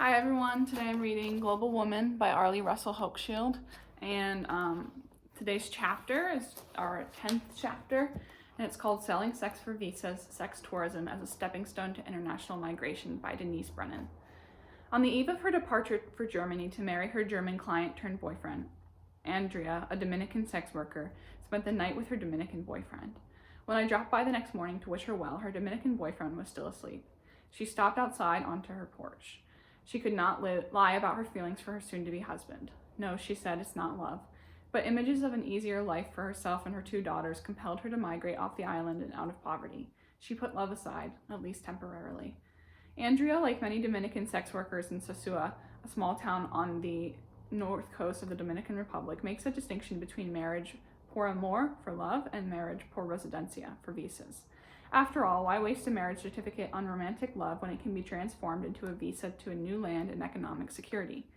Hi everyone, today I'm reading Global Woman by Arlie Hochschild, and today's chapter is our 10th chapter, and it's called Selling Sex for Visas, Sex Tourism as a Stepping Stone to International Migration by Denise Brennan. On the eve of her departure for Germany to marry her German client turned boyfriend, Andrea, a Dominican sex worker, spent the night with her Dominican boyfriend. When I dropped by the next morning to wish her well, her Dominican boyfriend was still asleep. She stopped outside onto her porch. She could not lie about her feelings for her soon-to-be husband. No, she said, it's not love. But images of an easier life for herself and her two daughters compelled her to migrate off the island and out of poverty. She put love aside, at least temporarily. Andrea, like many Dominican sex workers in Sosua, a small town on the north coast of the Dominican Republic, makes a distinction between marriage por amor, for love, and marriage por residencia, for visas. After all, why waste a marriage certificate on romantic love when it can be transformed into a visa to a new land and economic security?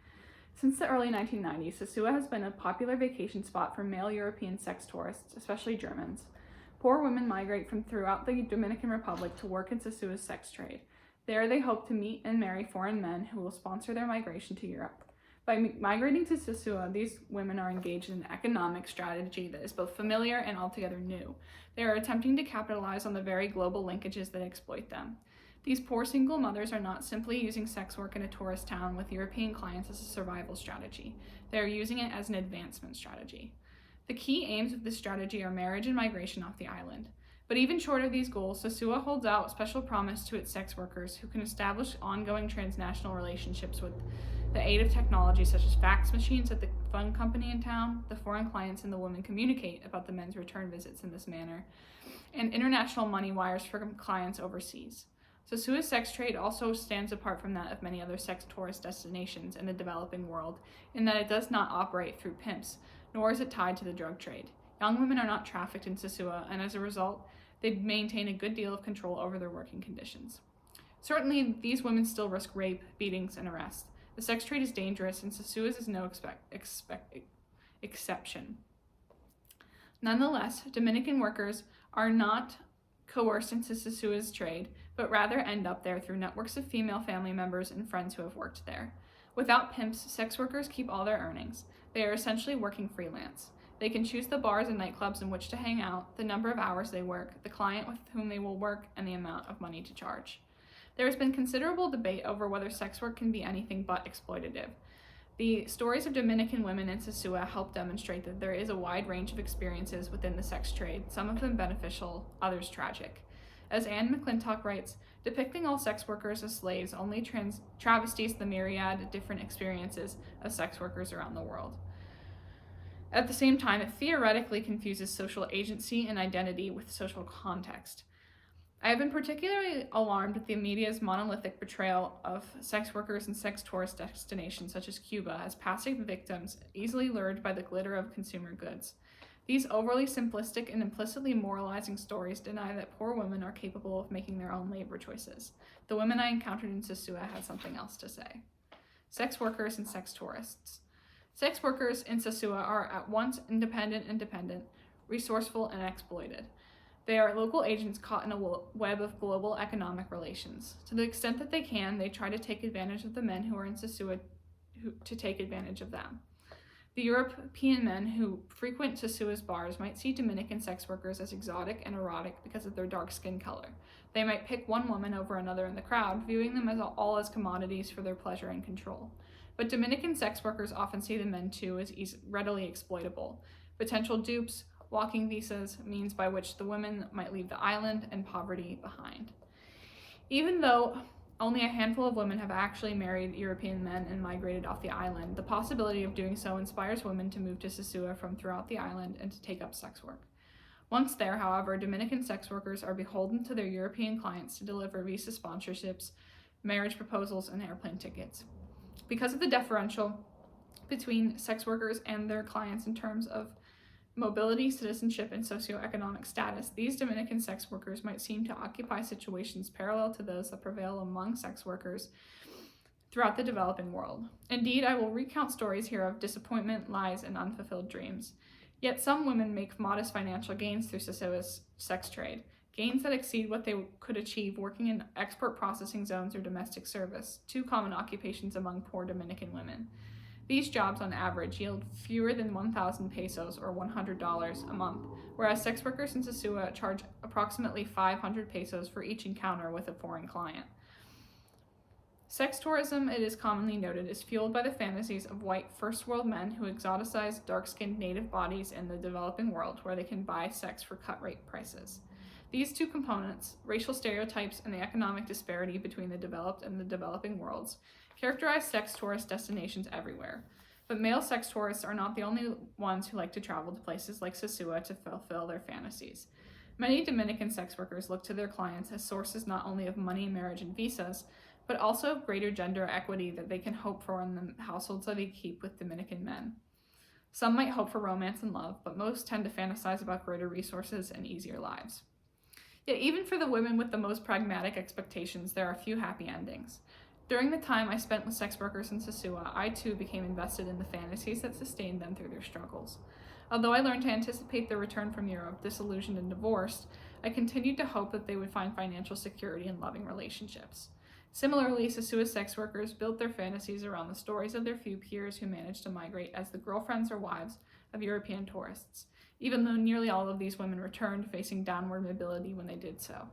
Since the early 1990s, Sosua has been a popular vacation spot for male European sex tourists, especially Germans. Poor women migrate from throughout the Dominican Republic to work in Sosua's sex trade. There they hope to meet and marry foreign men who will sponsor their migration to Europe. By migrating to Sosua, these women are engaged in an economic strategy that is both familiar and altogether new. They are attempting to capitalize on the very global linkages that exploit them. These poor single mothers are not simply using sex work in a tourist town with European clients as a survival strategy. They are using it as an advancement strategy. The key aims of this strategy are marriage and migration off the island. But even short of these goals, Sosua holds out special promise to its sex workers who can establish ongoing transnational relationships with the aid of technology such as fax machines at the phone company in town. The foreign clients and the women communicate about the men's return visits in this manner, and international money wires for clients overseas. Sosua's sex trade also stands apart from that of many other sex tourist destinations in the developing world in that it does not operate through pimps, nor is it tied to the drug trade. Young women are not trafficked in Sosua, and as a result, they maintain a good deal of control over their working conditions. Certainly, these women still risk rape, beatings, and arrest. The sex trade is dangerous, and Sosua's is no exception. Nonetheless, Dominican workers are not coerced into Sosua's trade, but rather end up there through networks of female family members and friends who have worked there. Without pimps, sex workers keep all their earnings. They are essentially working freelance. They can choose the bars and nightclubs in which to hang out, the number of hours they work, the client with whom they will work, and the amount of money to charge. There has been considerable debate over whether sex work can be anything but exploitative. The stories of Dominican women in Sosua help demonstrate that there is a wide range of experiences within the sex trade, some of them beneficial, others tragic. As Anne McClintock writes, depicting all sex workers as slaves only travesties the myriad different experiences of sex workers around the world. At the same time, it theoretically confuses social agency and identity with social context. I have been particularly alarmed at the media's monolithic portrayal of sex workers in sex tourist destinations such as Cuba as passive victims easily lured by the glitter of consumer goods. These overly simplistic and implicitly moralizing stories deny that poor women are capable of making their own labor choices. The women I encountered in Sosua had something else to say. Sex workers and sex tourists. Sex workers in Sosua are at once independent, resourceful, and exploited. They are local agents caught in a web of global economic relations. To the extent that they can, they try to take advantage of the men who are in Sosua to take advantage of them. The European men who frequent Sosua's bars might see Dominican sex workers as exotic and erotic because of their dark skin color. They might pick one woman over another in the crowd, viewing them all as commodities for their pleasure and control. But Dominican sex workers often see the men too as readily exploitable, potential dupes, walking visas, means by which the women might leave the island and poverty behind. Even though only a handful of women have actually married European men and migrated off the island, the possibility of doing so inspires women to move to Sosua from throughout the island and to take up sex work. Once there, however, Dominican sex workers are beholden to their European clients to deliver visa sponsorships, marriage proposals, and airplane tickets. Because of the differential between sex workers and their clients in terms of mobility, citizenship, and socioeconomic status, these Dominican sex workers might seem to occupy situations parallel to those that prevail among sex workers throughout the developing world. Indeed, I will recount stories here of disappointment, lies, and unfulfilled dreams. Yet some women make modest financial gains through Sosua's sex trade. gains that exceed what they could achieve working in export processing zones or domestic service, two common occupations among poor Dominican women. These jobs, on average, yield fewer than 1,000 pesos or $100 a month, whereas sex workers in Sosua charge approximately 500 pesos for each encounter with a foreign client. Sex tourism, it is commonly noted, is fueled by the fantasies of white first-world men who exoticize dark-skinned native bodies in the developing world, where they can buy sex for cut-rate prices. These two components, racial stereotypes and the economic disparity between the developed and the developing worlds, characterize sex tourist destinations everywhere. But male sex tourists are not the only ones who like to travel to places like Sosua to fulfill their fantasies. Many Dominican sex workers look to their clients as sources not only of money, marriage, and visas, but also of greater gender equity that they can hope for in the households that they keep with Dominican men. Some might hope for romance and love, but most tend to fantasize about greater resources and easier lives. Yet even for the women with the most pragmatic expectations, there are few happy endings. During the time I spent with sex workers in Sosua, I too became invested in the fantasies that sustained them through their struggles. Although I learned to anticipate their return from Europe, disillusioned and divorced, I continued to hope that they would find financial security and loving relationships. Similarly, Sosua sex workers built their fantasies around the stories of their few peers who managed to migrate as the girlfriends or wives of European tourists, even though nearly all of these women returned facing downward mobility when they did so.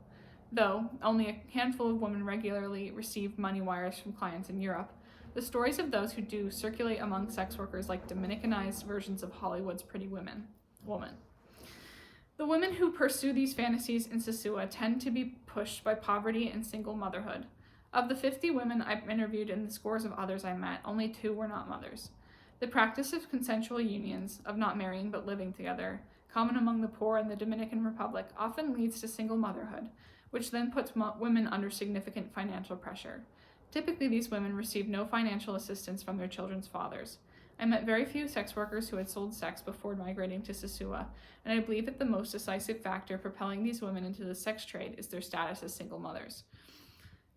Though only a handful of women regularly received money wires from clients in Europe, the stories of those who do circulate among sex workers like Dominicanized versions of Hollywood's Pretty Woman. The women who pursue these fantasies in Sosua tend to be pushed by poverty and single motherhood. Of the 50 women I've interviewed and the scores of others I met, only 2 were not mothers. The practice of consensual unions, of not marrying but living together, common among the poor in the Dominican Republic, often leads to single motherhood, which then puts women under significant financial pressure. Typically, these women receive no financial assistance from their children's fathers. I met very few sex workers who had sold sex before migrating to Sosua, and I believe that the most decisive factor propelling these women into the sex trade is their status as single mothers.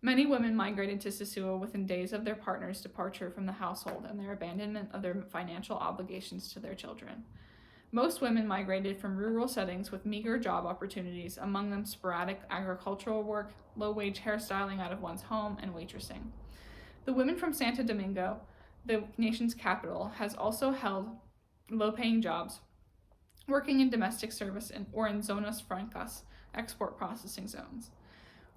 Many women migrated to Sosua within days of their partner's departure from the household and their abandonment of their financial obligations to their children. Most women migrated from rural settings with meager job opportunities, among them sporadic agricultural work, low-wage hairstyling out of one's home, and waitressing. The women from Santo Domingo, the nation's capital, has also held low-paying jobs, working in domestic service or in zonas francas, export processing zones.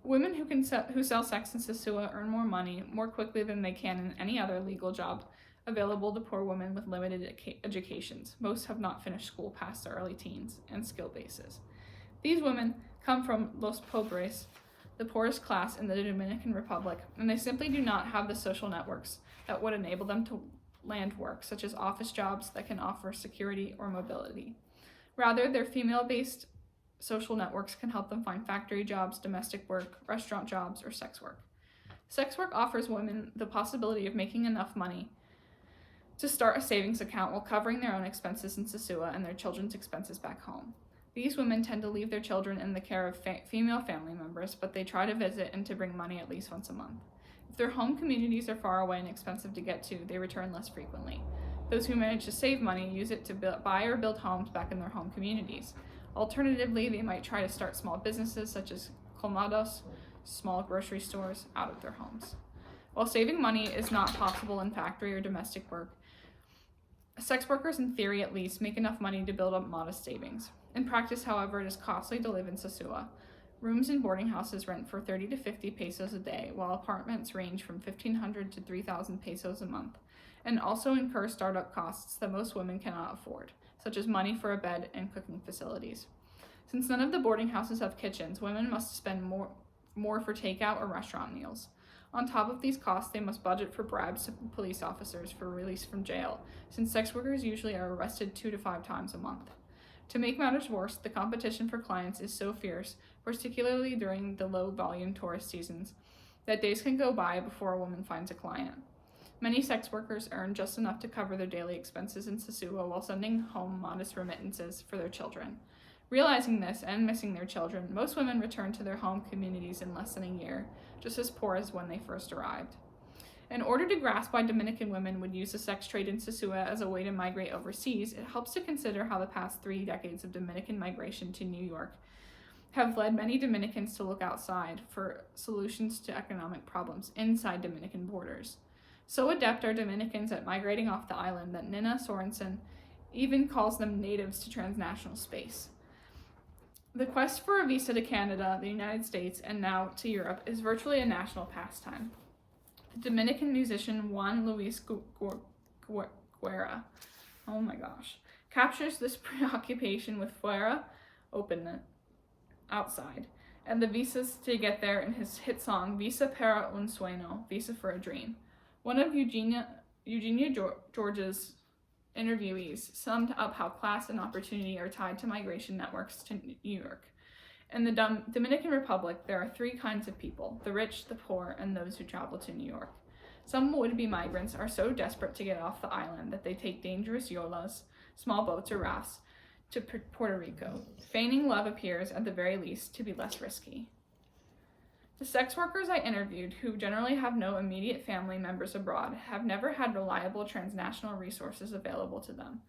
Women who sell sex in Sosua earn more money more quickly than they can in any other legal job available to poor women with limited educations. Most have not finished school past their early teens and skill bases. These women come from Los Pobres, the poorest class in the Dominican Republic, and they simply do not have the social networks that would enable them to land work, such as office jobs that can offer security or mobility. Rather, their female-based social networks can help them find factory jobs, domestic work, restaurant jobs, or sex work. Sex work offers women the possibility of making enough money to start a savings account while covering their own expenses in Sosua and their children's expenses back home. These women tend to leave their children in the care of female family members, but they try to visit and to bring money at least once a month. If their home communities are far away and expensive to get to, they return less frequently. Those who manage to save money use it to buy or build homes back in their home communities. Alternatively, they might try to start small businesses such as colmados, small grocery stores, out of their homes. While saving money is not possible in factory or domestic work, sex workers, in theory at least, make enough money to build up modest savings. In practice, however, it is costly to live in Sosua. Rooms in boarding houses rent for 30 to 50 pesos a day, while apartments range from 1,500 to 3,000 pesos a month, and also incur startup costs that most women cannot afford, such as money for a bed and cooking facilities. Since none of the boarding houses have kitchens, women must spend more for takeout or restaurant meals. On top of these costs, they must budget for bribes to police officers for release from jail, since sex workers usually are arrested 2 to 5 times a month. To make matters worse, the competition for clients is so fierce, particularly during the low-volume tourist seasons, that days can go by before a woman finds a client. Many sex workers earn just enough to cover their daily expenses in Sosua while sending home modest remittances for their children. Realizing this and missing their children, most women return to their home communities in less than a year, just as poor as when they first arrived. In order to grasp why Dominican women would use the sex trade in Sosua as a way to migrate overseas, it helps to consider how the past 3 decades of Dominican migration to New York have led many Dominicans to look outside for solutions to economic problems inside Dominican borders. So adept are Dominicans at migrating off the island that Nina Sorensen even calls them natives to transnational space. The quest for a visa to Canada, the United States, and now to Europe is virtually a national pastime. The Dominican musician Juan Luis Guerra, captures this preoccupation with fuera, open outside, and the visas to get there in his hit song Visa para un sueño, Visa for a Dream. One of Eugenia George's interviewees summed up how class and opportunity are tied to migration networks to New York. In the Dominican Republic, there are three kinds of people: the rich, the poor, and those who travel to New York. Some would-be migrants are so desperate to get off the island that they take dangerous yolas, small boats or rafts, to Puerto Rico. Feigning love appears, at the very least, to be less risky. The sex workers I interviewed, who generally have no immediate family members abroad, have never had reliable transnational resources available to them.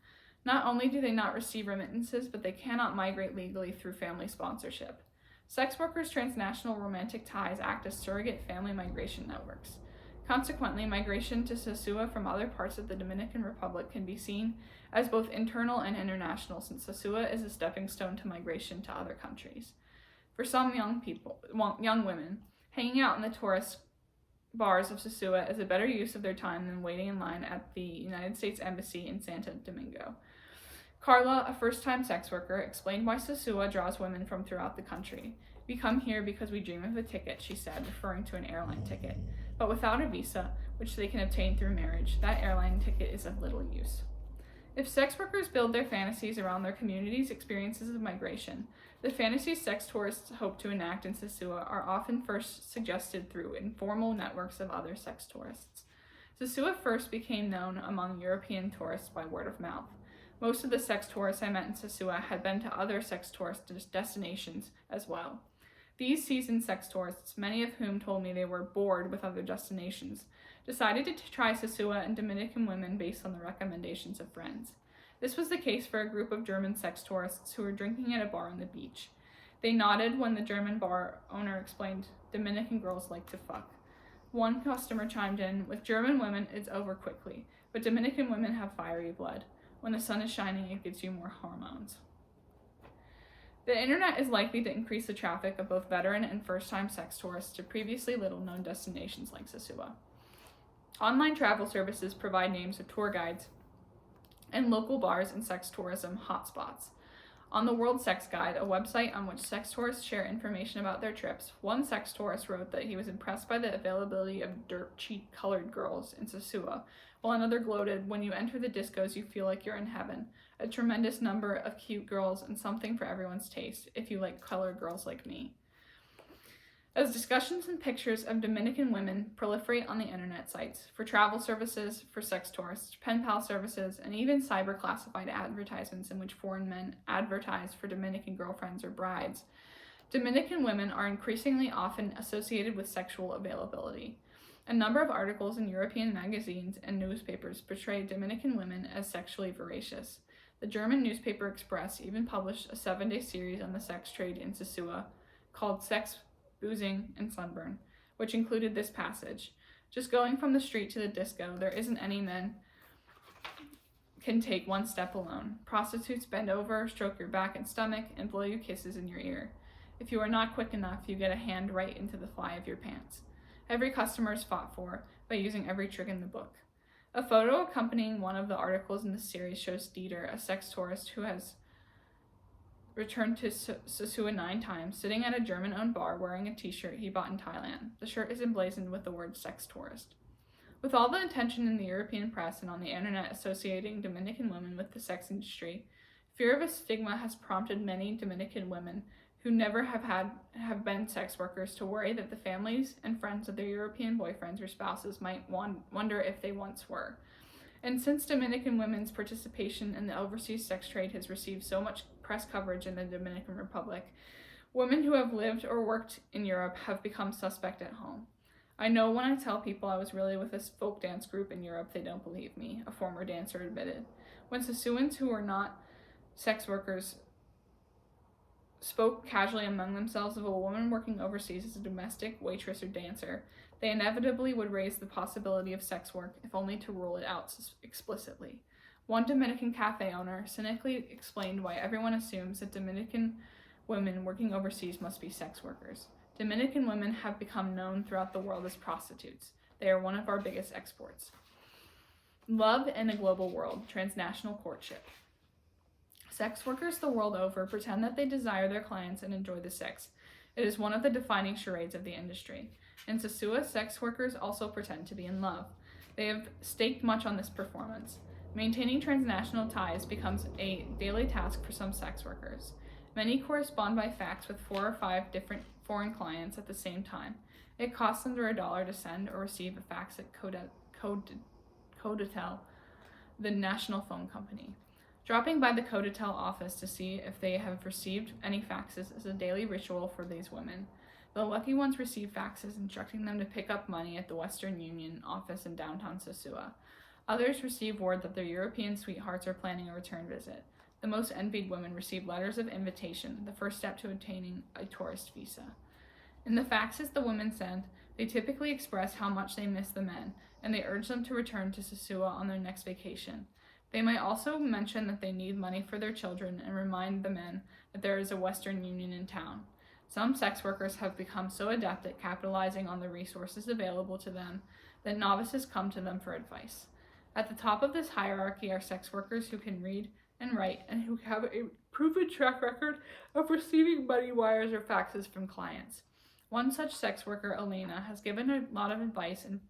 Not only do they not receive remittances, but they cannot migrate legally through family sponsorship. Sex workers' transnational romantic ties act as surrogate family migration networks. Consequently, migration to Sosua from other parts of the Dominican Republic can be seen as both internal and international, since Sosua is a stepping stone to migration to other countries. For some young women, hanging out in the tourist bars of Sosua is a better use of their time than waiting in line at the United States Embassy in Santo Domingo. Carla, a first-time sex worker, explained why Sosua draws women from throughout the country. "We come here because we dream of a ticket," she said, referring to an airline ticket. "But without a visa, which they can obtain through marriage, that airline ticket is of little use." If sex workers build their fantasies around their community's experiences of migration, the fantasies sex tourists hope to enact in Sosua are often first suggested through informal networks of other sex tourists. Sosua first became known among European tourists by word of mouth. Most of the sex tourists I met in Sosua had been to other sex tourist destinations as well. These seasoned sex tourists, many of whom told me they were bored with other destinations, decided to try Sosua and Dominican women based on the recommendations of friends. This was the case for a group of German sex tourists who were drinking at a bar on the beach. They nodded when the German bar owner explained, "Dominican girls like to fuck." One customer chimed in, "With German women, it's over quickly, but Dominican women have fiery blood. When the sun is shining, it gives you more hormones." The internet is likely to increase the traffic of both veteran and first-time sex tourists to previously little-known destinations like Sosua. Online travel services provide names of tour guides and local bars and sex tourism hotspots. On the World Sex Guide, a website on which sex tourists share information about their trips, one sex tourist wrote that he was impressed by the availability of dirt-cheap colored girls in Sosua, while another gloated, "When you enter the discos, you feel like you're in heaven. A tremendous number of cute girls and something for everyone's taste, if you like colored girls like me." As discussions and pictures of Dominican women proliferate on the internet sites, for travel services, for sex tourists, pen pal services, and even cyber-classified advertisements in which foreign men advertise for Dominican girlfriends or brides, Dominican women are increasingly often associated with sexual availability. A number of articles in European magazines and newspapers portray Dominican women as sexually voracious. The German newspaper Express even published a 7-day series on the sex trade in Sosua called Sex, Boozing, and Sunburn, which included this passage: "Just going from the street to the disco, there isn't any men can take one step alone. Prostitutes bend over, stroke your back and stomach, and blow you kisses in your ear. If you are not quick enough, you get a hand right into the fly of your pants. Every customer is fought for by using every trick in the book." A photo accompanying one of the articles in the series shows Dieter, a sex tourist who has returned to Sosua 9 times, sitting at a German-owned bar wearing a t-shirt he bought in Thailand. The shirt is emblazoned with the word sex tourist. With all the attention in the European press and on the internet associating Dominican women with the sex industry, fear of a stigma has prompted many Dominican women who never have been sex workers to worry that the families and friends of their European boyfriends or spouses might wonder if they once were. And since Dominican women's participation in the overseas sex trade has received so much press coverage in the Dominican Republic, women who have lived or worked in Europe have become suspect at home. "I know when I tell people I was really with a folk dance group in Europe, they don't believe me," a former dancer admitted. When Sosuans who are not sex workers spoke casually among themselves of a woman working overseas as a domestic, waitress, or dancer, they inevitably would raise the possibility of sex work, if only to rule it out explicitly. One Dominican cafe owner cynically explained why everyone assumes that Dominican women working overseas must be sex workers. Dominican women have become known throughout the world as prostitutes. They are one of our biggest exports. Love in a global world, transnational courtship. Sex workers the world over pretend that they desire their clients and enjoy the sex. It is one of the defining charades of the industry. In Sosua, sex workers also pretend to be in love. They have staked much on this performance. Maintaining transnational ties becomes a daily task for some sex workers. Many correspond by fax with 4 or 5 different foreign clients at the same time. It costs under $1 to send or receive a fax at Codatel, the national phone company. Dropping by the Codatel office to see if they have received any faxes is a daily ritual for these women. The lucky ones receive faxes instructing them to pick up money at the Western Union office in downtown Sosua. Others receive word that their European sweethearts are planning a return visit. The most envied women receive letters of invitation, the first step to obtaining a tourist visa. In the faxes the women send, they typically express how much they miss the men, and they urge them to return to Sosua on their next vacation. They might also mention that they need money for their children and remind the men that there is a Western Union in town. Some sex workers have become so adept at capitalizing on the resources available to them that novices come to them for advice. At the top of this hierarchy are sex workers who can read and write and who have a proven track record of receiving money wires or faxes from clients. One such sex worker, Elena, has given a lot of advice and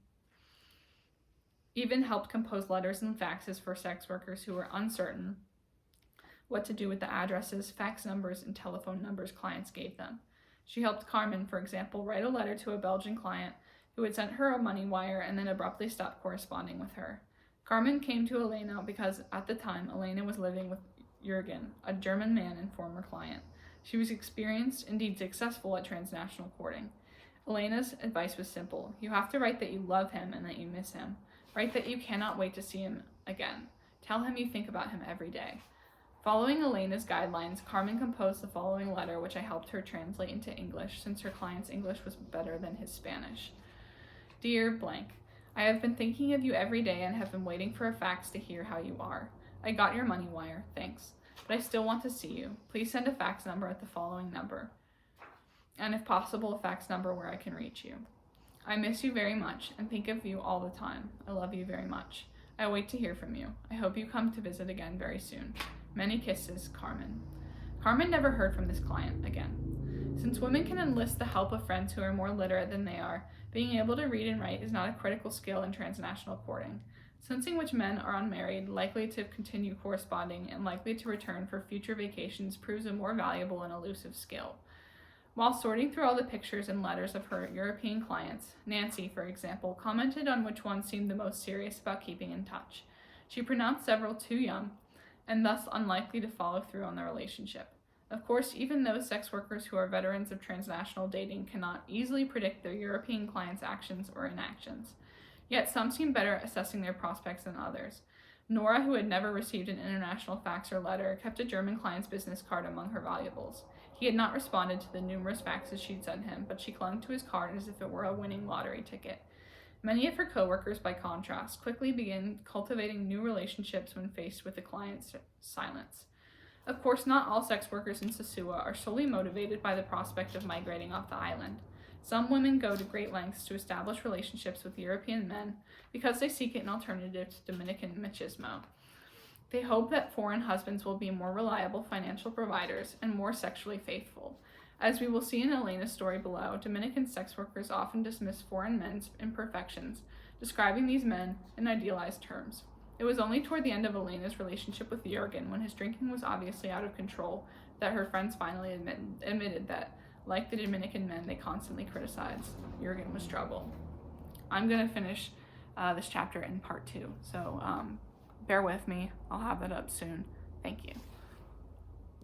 even helped compose letters and faxes for sex workers who were uncertain what to do with the addresses, fax numbers, and telephone numbers clients gave them. She helped Carmen, for example, write a letter to a Belgian client who had sent her a money wire and then abruptly stopped corresponding with her. Carmen came to Elena because at the time Elena was living with Jürgen, a German man and former client. She was experienced, indeed successful, at transnational courting. Elena's advice was simple. You have to write that you love him and that you miss him. Write that you cannot wait to see him again. Tell him you think about him every day. Following Elena's guidelines, Carmen composed the following letter, which I helped her translate into English, since her client's English was better than his Spanish. Dear blank, I have been thinking of you every day and have been waiting for a fax to hear how you are. I got your money wire, thanks. But I still want to see you. Please send a fax number at the following number. And if possible, a fax number where I can reach you. I miss you very much and think of you all the time. I love you very much. I wait to hear from you. I hope you come to visit again very soon. Many kisses, Carmen. Carmen never heard from this client again. Since women can enlist the help of friends who are more literate than they are, being able to read and write is not a critical skill in transnational courting. Sensing which men are unmarried, likely to continue corresponding, and likely to return for future vacations proves a more valuable and elusive skill. While sorting through all the pictures and letters of her European clients, Nancy, for example, commented on which one seemed the most serious about keeping in touch. She pronounced several too young, and thus unlikely to follow through on the relationship. Of course, even those sex workers who are veterans of transnational dating cannot easily predict their European clients' actions or inactions. Yet some seem better at assessing their prospects than others. Nora, who had never received an international fax or letter, kept a German client's business card among her valuables. He had not responded to the numerous faxes she'd sent him, but she clung to his card as if it were a winning lottery ticket. Many of her coworkers, by contrast, quickly began cultivating new relationships when faced with the client's silence. Of course, not all sex workers in Sosua are solely motivated by the prospect of migrating off the island. Some women go to great lengths to establish relationships with European men because they seek an alternative to Dominican machismo. They hope that foreign husbands will be more reliable financial providers and more sexually faithful. As we will see in Elena's story below, Dominican sex workers often dismiss foreign men's imperfections, describing these men in idealized terms. It was only toward the end of Elena's relationship with Jürgen, when his drinking was obviously out of control, that her friends finally admitted that, like the Dominican men they constantly criticized, Jürgen was trouble. I'm going to finish this chapter in part 2, so bear with me. I'll have that up soon. Thank you.